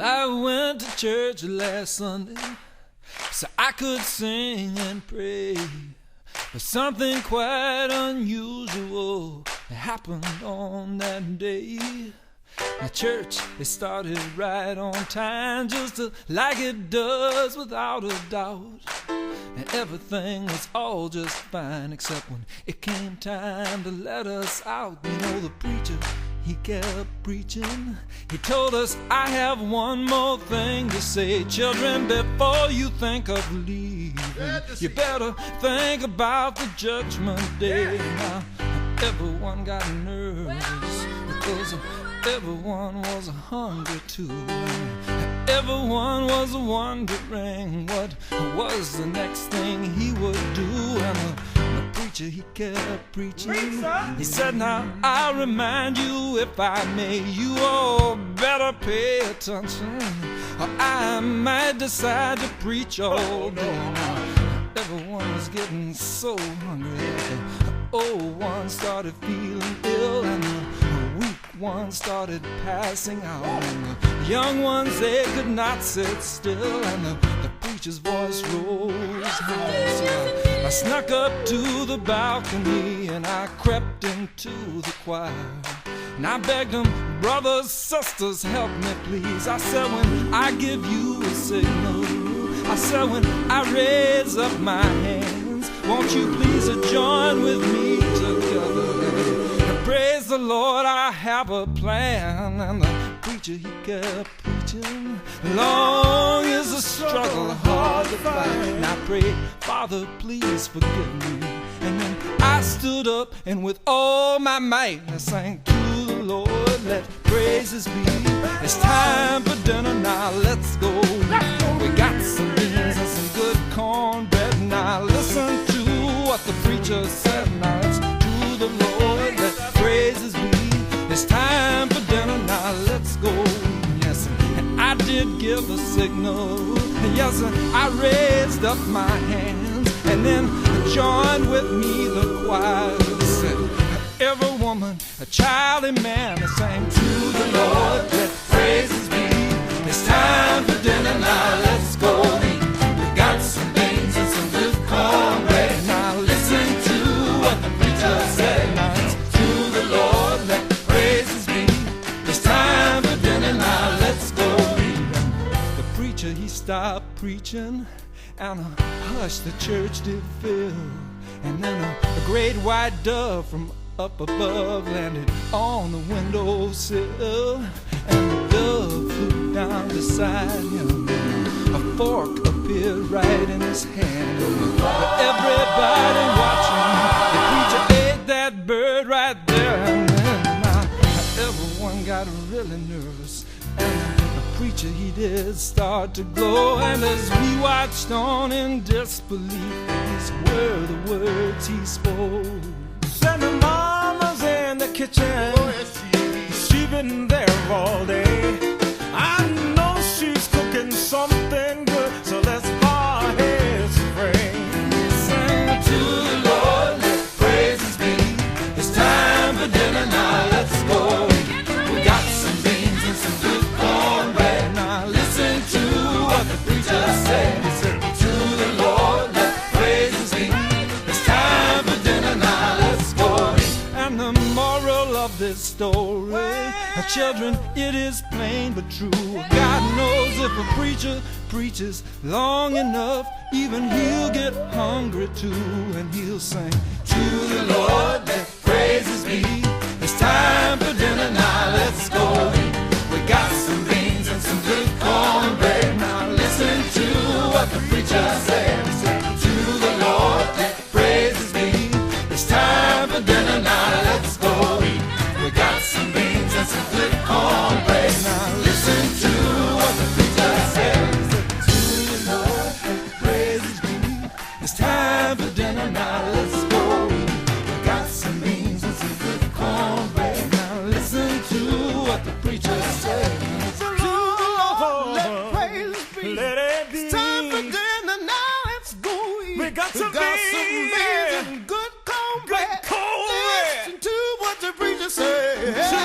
I went to church last Sunday so I could sing and pray, but something quite unusual happened on that day. The church, it started right on time, just like it does without a doubt. And everything was all just fine, except when it came time to let us out. You know, the preacher, he kept preaching. He told us, I have one more thing to say. Children, before you think of leaving, you better think about the judgment day. Now, everyone got nervous because everyone was hungry too. Everyone was wondering what was the next thing he would do. And the preacher, he kept preaching. He said, now I'll remind you, if I may, you all better pay attention, or I might decide to preach all day. Now, everyone was getting so hungry. The old one started feeling ill, and the weak ones started passing out, and the young ones, they could not sit still, and the preacher's voice rose high. So I snuck up to the balcony and I crept into the choir, and I begged them, brothers, sisters, help me please. I said, when I give you a signal, I said, when I raise up my hands, won't you please join with me together? Praise the Lord, I have a plan. And the preacher, he kept preaching. Long is the struggle, hard to fight. And I prayed, Father, please forgive me. And then I stood up and with all my might I sang to the Lord, let praises be. It's time for dinner now, let's go. We got some beans and some good cornbread. Now listen to what the preacher said. Now it's to the Lord, let praises be. It's time for dinner now, let's go. Yes, and I did give a signal. Yes, and I raised up my hands, and then joined with me the choir. Said, every woman, a child and man, I sang to the Lord, let praises be. It's time for dinner now, let's go. We got some beans and some good cornbread. Now listen to what the preacher said. Now it's to the Lord, let praises be. It's time for dinner now, let's go. The preacher, he stopped preaching, and a hush the church did fill. And then a great white dove from up above landed on the windowsill, and the dove flew down beside him. A fork appeared right in his hand. But everybody watching, the preacher ate that bird right there. And then everyone got really nervous, and the preacher, he did start to glow. And as we watched on in disbelief, these were the words he spoke. Said my mama's in the kitchen, she's been there all day. I know she's cooking something good, so let's bow our heads and pray. Sing to the Lord, let praises be. It's time for dinner now, let's go. We got some beans and some good cornbread. Now listen to what the preacher said. He said, to the Lord, let praises be. It's time for dinner now, let's go. And the moral of this story, children, it is plain but true. God knows if a preacher preaches long enough, even he'll get hungry too. And he'll sing, to the Lord, let praises be. It's time for dinner now, let's go. We got some beans and some good cornbread. Now listen to what the preacher said. He said, to the Lord, let praises be. It's time for dinner now, let's go. We got some beans and some good cornbread. Now listen to what the preacher said. He said, to the Lord, let praises be. It's time for dinner now, let's go. We got some beans and some good cornbread. Now listen to what the preacher said. To the Lord, let praises be. Let it be. It's time for dinner now, let's go. We got some beans and good cornbread. Good cornbread. Listen to what the preacher said.